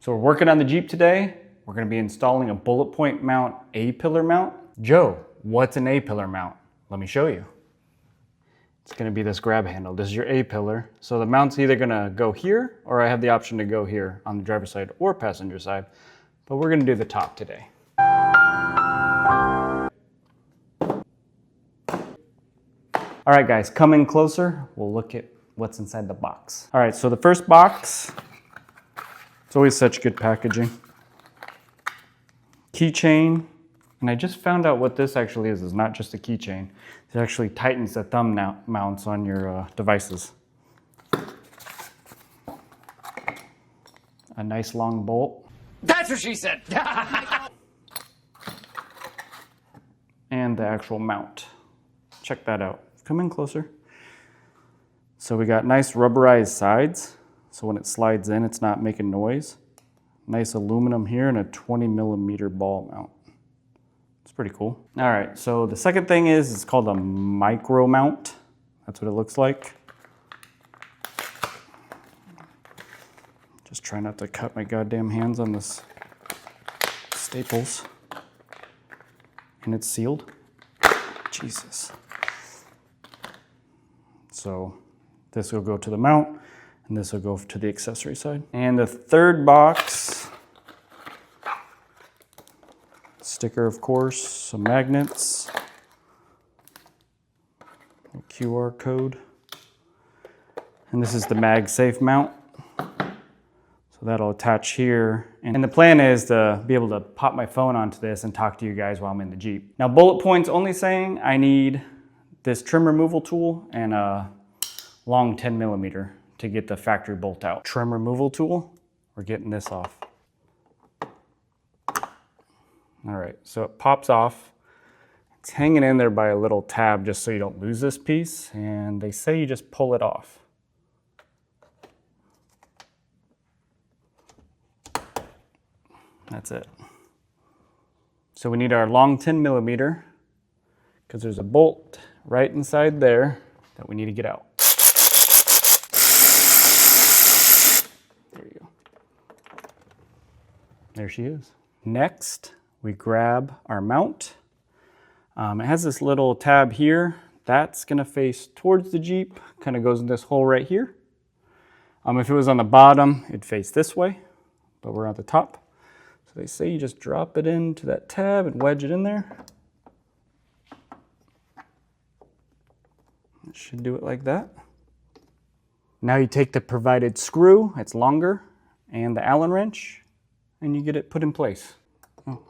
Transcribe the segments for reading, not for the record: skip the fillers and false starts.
So we're working on the Jeep today. We're gonna be installing a BulletPoint mount A-pillar mount. Joe, what's an A-pillar mount? Let me show you. It's gonna be this grab handle. This is your A-pillar. So the mount's either gonna go here, or I have the option to go here on the driver's side or passenger side. But we're gonna do the top today. All right, guys, come in closer. We'll look at what's inside the box. All right, so the first box, it's always such good packaging. Keychain, and I just found out what this actually is. It's not just a keychain. It actually tightens the thumb mounts on your devices. A nice long bolt. That's what she said. And the actual mount. Check that out. Come in closer. So we got nice rubberized sides. So when it slides in, it's not making noise. Nice aluminum here and a 20mm ball mount. It's pretty cool. All right, so the second thing is, it's called a micro mount. That's what it looks like. Just try not to cut my goddamn hands on this staples. And it's sealed. Jesus. So this will go to the mount, and this will go to the accessory side. And the third box, sticker, of course, some magnets, a QR code, and this is the MagSafe mount. So that'll attach here. And the plan is to be able to pop my phone onto this and talk to you guys while I'm in the Jeep. Now, BulletPoint's only saying I need this trim removal tool and a long 10mm to get the factory bolt out. Trim removal tool, we're getting this off. All right, so it pops off. It's hanging in there by a little tab just so you don't lose this piece, and they say you just pull it off. That's it. So we need our long 10mm because there's a bolt right inside there that we need to get out. There you go. There she is. Next, we grab our mount. It has this little tab here. That's gonna face towards the Jeep, kind of goes in this hole right here. If it was on the bottom, it'd face this way, but we're at the top. So they say you just drop it into that tab and wedge it in there. It should do it like that. Now you take the provided screw, it's longer, and the Allen wrench, and you get it put in place. Oh.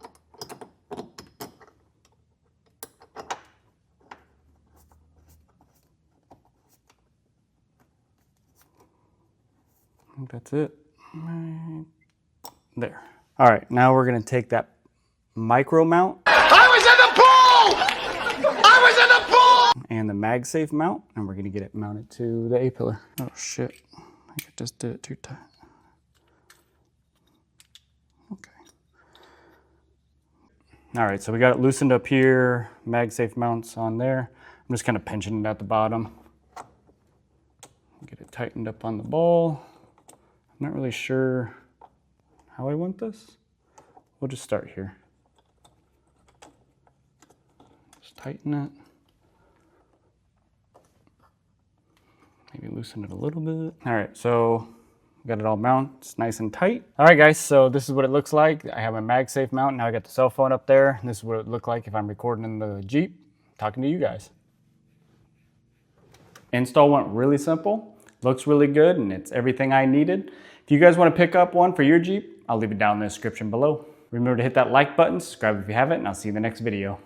I think that's it. Right there. All right, now we're gonna take that micro mount. I was in the pool! I was in the pool! And the MagSafe mount, and we're gonna get it mounted to the A-pillar. Oh shit, I think I just did it too tight. Okay. All right, so we got it loosened up here, MagSafe mounts on there. I'm just kind of pinching it at the bottom. Get it tightened up on the ball. I'm not really sure how I want this. We'll just start here. Just tighten it. Maybe loosen it a little bit. All right, so got it all mounted. It's nice and tight. All right, guys, so this is what it looks like. I have a MagSafe mount. Now I got the cell phone up there. This is what it would look like if I'm recording in the Jeep, talking to you guys. Install went really simple. Looks really good, and it's everything I needed. If you guys want to pick up one for your Jeep, I'll leave it down in the description below. Remember to hit that like button, subscribe if you haven't, and I'll see you in the next video.